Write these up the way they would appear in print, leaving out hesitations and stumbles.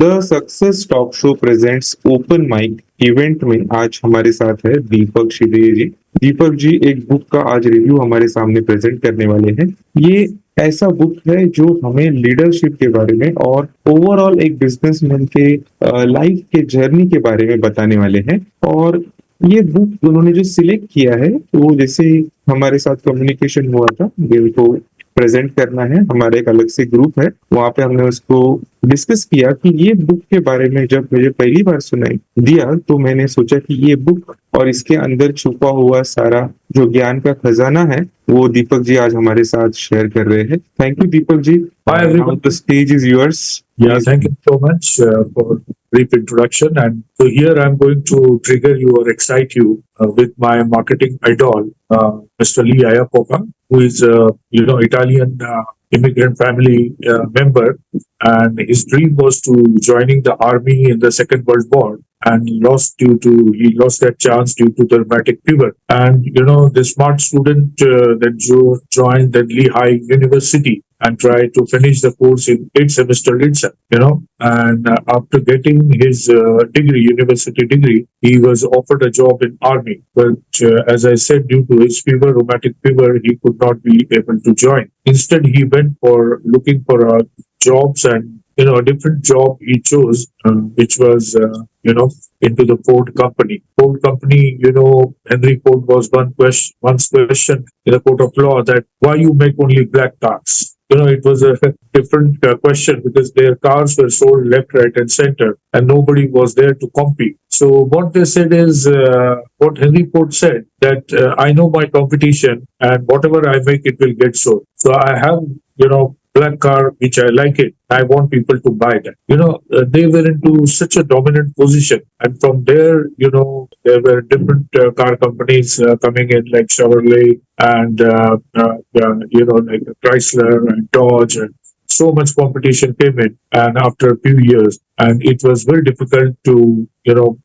The success talk show presents open mic event में आज हमारे साथ है दीपक शिदेय जी। दीपक जी एक बुक का आज रिव्यू हमारे सामने प्रेजेंट करने वाले हैं। ये ऐसा बुक है जो हमें लीडरशिप के बारे में और ओवरऑल एक बिजनेसमैन के लाइफ के जर्नी के बारे में बताने वाले हैं। और ये बुक उन्होंने जो सिलेक्ट किया है वो जैसे हमारे साथ कम्युनिकेशन हुआ था, ये उनको प्रेजेंट करना है। हमारे एक अलग से ग्रुप है, वहां पे हमने उसको डिस्कस किया कि ये बुक के बारे में जब मुझे पहली बार सुनाई दिया तो मैंने सोचा कि ये बुक और इसके अंदर छुपा हुआ सारा जो ज्ञान का खजाना है वो दीपक जी आज हमारे साथ शेयर कर रहे हैं। Thank you Deepak ji. Hi everyone. The stage is yours. Yeah, thank you so much for brief introduction. And so here I'm going to trigger you or excite you with my marketing idol, Mr. Iacocca, who is Italian immigrant family member, and his dream was to joining the army in the Second World War, and he lost that chance due to the dramatic fever. And the smart student that joined the Lehigh University and tried to finish the course in 8 semesters itself, and after getting his university degree, he was offered a job in army. But as I said, due to his fever, rheumatic fever, he could not be able to join. Instead, he went for looking for jobs, and a different job he chose, which was into the Ford company. Ford company, Henry Ford was once questioned in the court of law that why you make only black cars. It was a different question because their cars were sold left, right, and center, and nobody was there to compete. So what they said is, what Henry Ford said, that I know my competition, and whatever I make, it will get sold. So I have, black car, which I like it. I want people to buy that. They were into such a dominant position, and from there, there were different car companies coming in, like Chevrolet and like Chrysler and Dodge, and so much competition came in. And after a few years, and it was very difficult to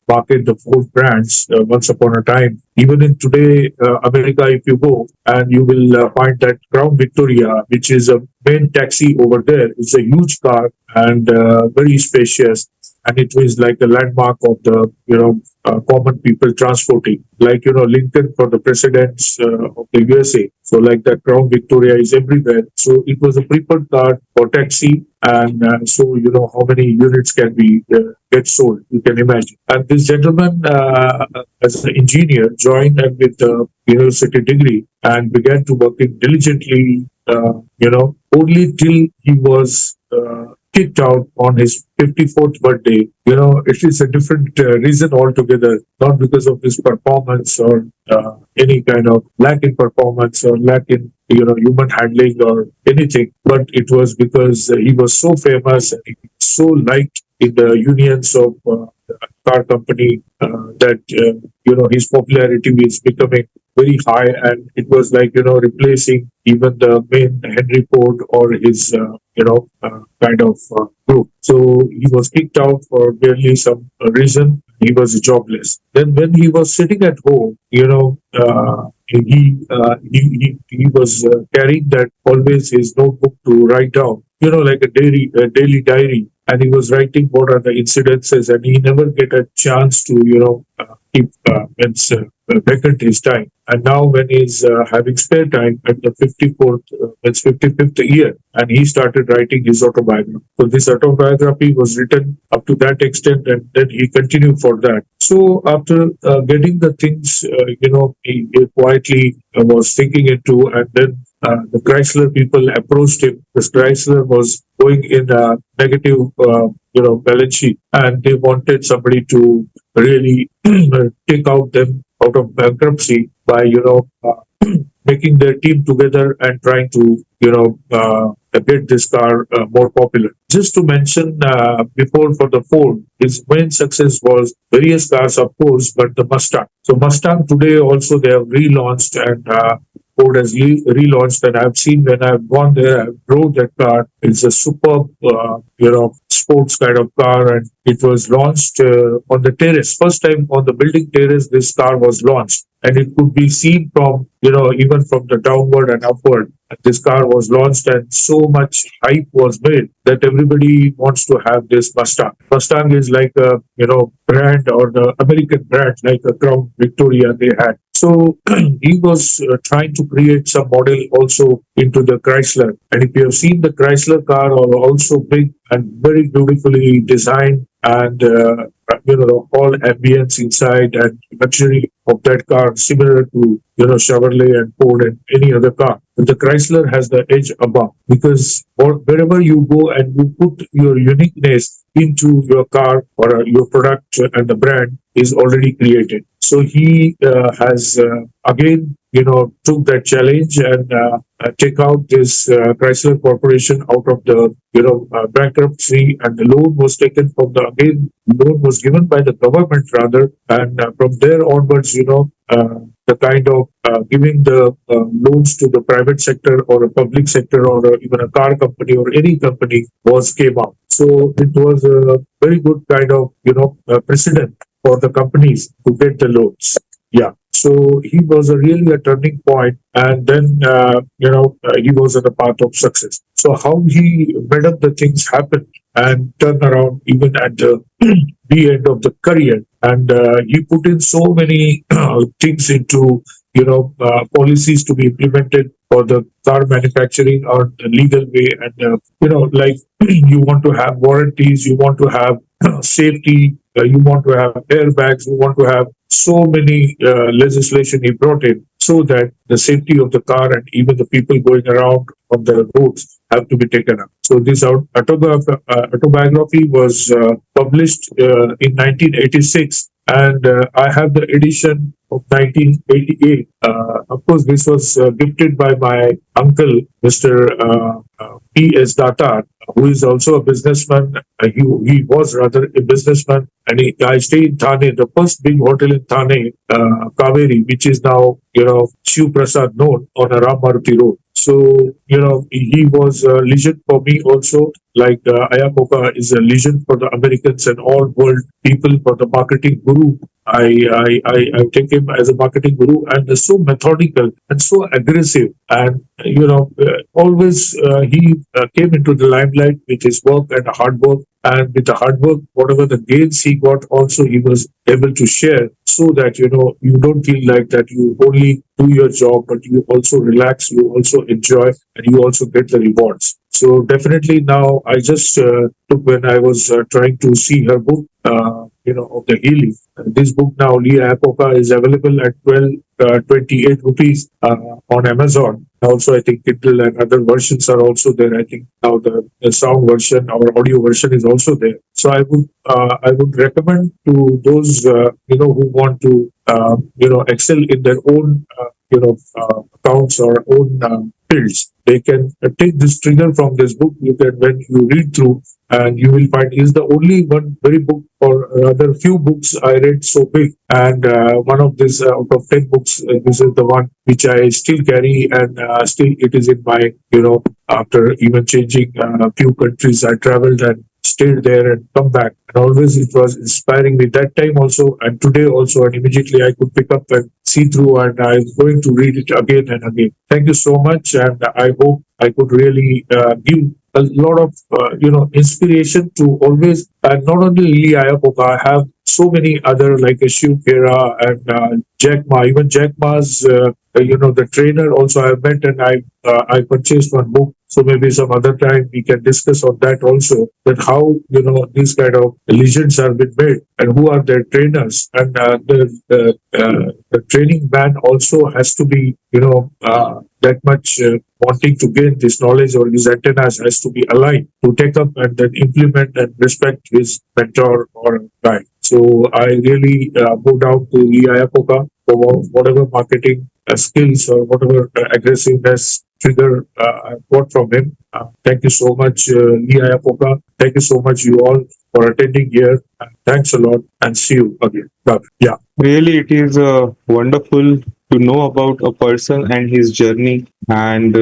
market the Ford brands once upon a time. Even in today America, if you go, and you will find that Crown Victoria, which is a main taxi over there, it's a huge car and very spacious, and it was like a landmark of the common people transporting, like Lincoln for the presidents of the USA. So like that Crown Victoria is everywhere. So it was a preferred car for taxi, and so how many units can be get sold, you can imagine. And this gentleman, as an engineer, joined and with a university degree and began to working diligently. Only till he was kicked out on his 54th birthday. It is a different reason altogether, not because of his performance or any kind of lack in performance or lack in human handling or anything, but it was because he was so famous and he was so liked in the unions of the car company that his popularity is becoming very high, and it was like replacing even the main Henry Ford or his kind of group. So he was kicked out for barely some reason. He was jobless. Then when he was sitting at home, he was carrying that always his notebook to write down, like a daily diary, and he was writing what are the incidences, and he never get a chance to keep vacant his time. And now when he's having spare time at the 55th year, and he started writing his autobiography. So this autobiography was written up to that extent, and then he continued for that. So after getting the things, he quietly was thinking into, and then the Chrysler people approached him. This Chrysler was going in a negative, balance sheet, and they wanted somebody to really take out them out of bankruptcy by making their team together and trying to get this car more popular. Just to mention, before for the Ford, his main success was various cars, of course, but the Mustang. So Mustang today also they have relaunched, and Ford has relaunched, and I've seen when I've gone there, I drove that car. It's a superb, sports kind of car, and it was launched on the terrace. First time on the building terrace, this car was launched. and it could be seen from, even from the downward and upward. And this car was launched, and so much hype was made that everybody wants to have this Mustang. Mustang is like a, brand, or the American brand, like a Crown Victoria they had. So he was trying to create some model also into the Chrysler. And if you have seen the Chrysler car, are also big and very beautifully designed, and all ambience inside and luxury of that car similar to Chevrolet and Ford and any other car. But the Chrysler has the edge above, because wherever you go and you put your uniqueness into your car, or your product, and the brand is already created. So he has again, took that challenge, and take out this Chrysler Corporation out of the, bankruptcy, and the loan was taken from the, again, loan was given by the government rather, and from there onwards, the kind of giving the loans to the private sector or a public sector, or even a car company or any company was came out. So it was a very good kind of, precedent for the companies to get the loans. Yeah. So he was really a turning point, and then he was on the path of success. So how he made up the things happen and turn around even at the end of the career, and he put in so many things into policies to be implemented for the car manufacturing or the legal way, and like you want to have warranties, you want to have safety, you want to have airbags, you want to have so many legislation he brought in, so that the safety of the car and even the people going around on the roads have to be taken up. So this autobiography was published in 1986, and I have the edition of 1988. Of course, this was gifted by my uncle, Mr. P.S. Datar, who is also a businessman. He was rather a businessman, and I stay in Thane, the first big hotel in Thane, Kaveri, which is now, Shiv Prasad known on a Ram Maruti Road. So, he was a legend for me also, like Iacocca is a legend for the Americans and all world people, for the marketing guru. I take him as a marketing guru, and so methodical and so aggressive, and always he came into the limelight with his work and hard work, and with the hard work, whatever the gains he got, also he was able to share, so that you don't feel like that you only do your job, but you also relax, you also enjoy, and you also get the rewards. So definitely now I just took, when I was trying to see her book, of the healing. This book now, Leah Iacocca, is available at 28 rupees on Amazon. Also, I think Kindle and other versions are also there. I think now the sound version, our audio version is also there. So I would recommend to those who want to excel in their own accounts or own fields. They can take this trigger from this book. You can, when you read through, and you will find is the only one very book, or rather few books I read so big, and one of these out of 10 books, this is the one which I still carry, and still it is in my, after even changing a few countries, I traveled and stayed there and come back, and always it was inspiring me that time also and today also, and immediately I could pick up and see through, and I'm going to read it again and again. Thank you so much, and I hope I could really give a lot of inspiration to always, and not only Lee Iacocca, I have so many other like Ashoo and Jack Ma. Even Jack Ma's the trainer also I met, and I purchased one book. So maybe some other time we can discuss on that also, that how these kind of legends are been made, and who are their trainers, and the training man also has to be that much wanting to gain this knowledge, or his antennas has to be aligned to take up and then implement and respect his mentor or guide. So I really bow down to Lee Iacocca for whatever marketing skills or whatever aggressiveness trigger I got from him. Thank you so much, Lee Iacocca. Thank you so much, you all, for attending here. Thanks a lot, and see you again. Bye. Yeah. Really, it is wonderful to know about a person and his journey. And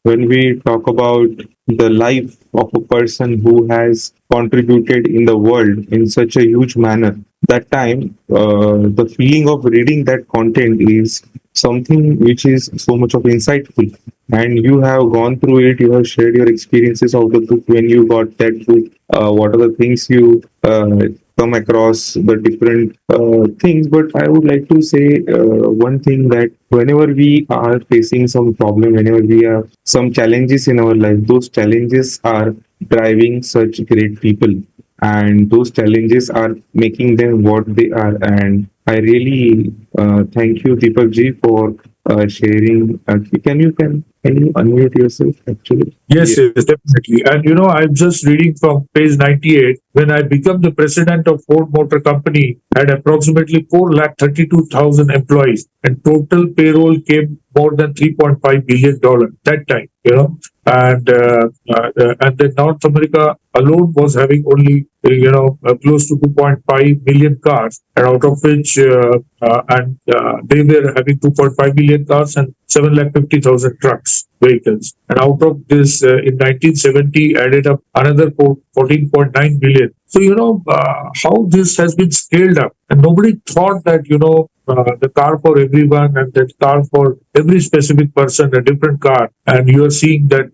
when we talk about the life of a person who has contributed in the world in such a huge manner, that time, the feeling of reading that content is something which is so much of insightful. And you have gone through it, you have shared your experiences of the book when you got that book. What are the things you come across, the different things. But I would like to say one thing, that whenever we are facing some problem, whenever we have some challenges in our life, those challenges are driving such great people, and those challenges are making them what they are. And I really thank you, Deepak ji, for sharing. Can you unmute yourself? Actually, Yes, yeah. yes, definitely. And I'm just reading from page 98. When I became the president of Ford Motor Company, had approximately 4,32,000 employees, and total payroll came more than $3.5 billion that time. And then North America alone was having only close to 2.5 million cars, and out of which they were having 2.5 million cars and 7,50,000 trucks vehicles. And out of this, in 1970, added up another 14.9 billion. So, how this has been scaled up. And nobody thought that, the car for everyone and that car for every specific person, a different car. And you are seeing that,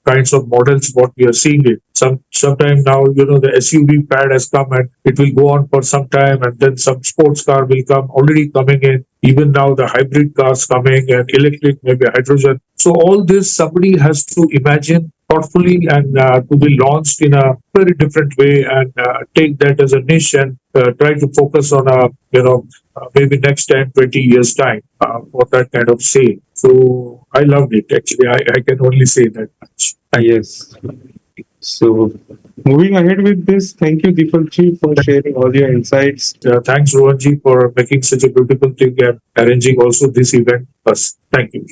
kinds of models, what we are seeing it. Sometime now, the SUV pad has come and it will go on for some time, and then some sports car will come, already coming in. Even now, the hybrid cars coming and electric, maybe hydrogen. So all this somebody has to imagine thoughtfully and to be launched in a very different way, and take that as a niche, and try to focus on maybe next 10, 20 years time for that kind of sale. So I loved it. Actually, I can only say that much. Thank you. Yes. So, moving ahead with this, thank you, Deepak ji, for sharing all your insights. Thanks, Rohanji, for making such a beautiful thing and arranging also this event. Us. Thank you.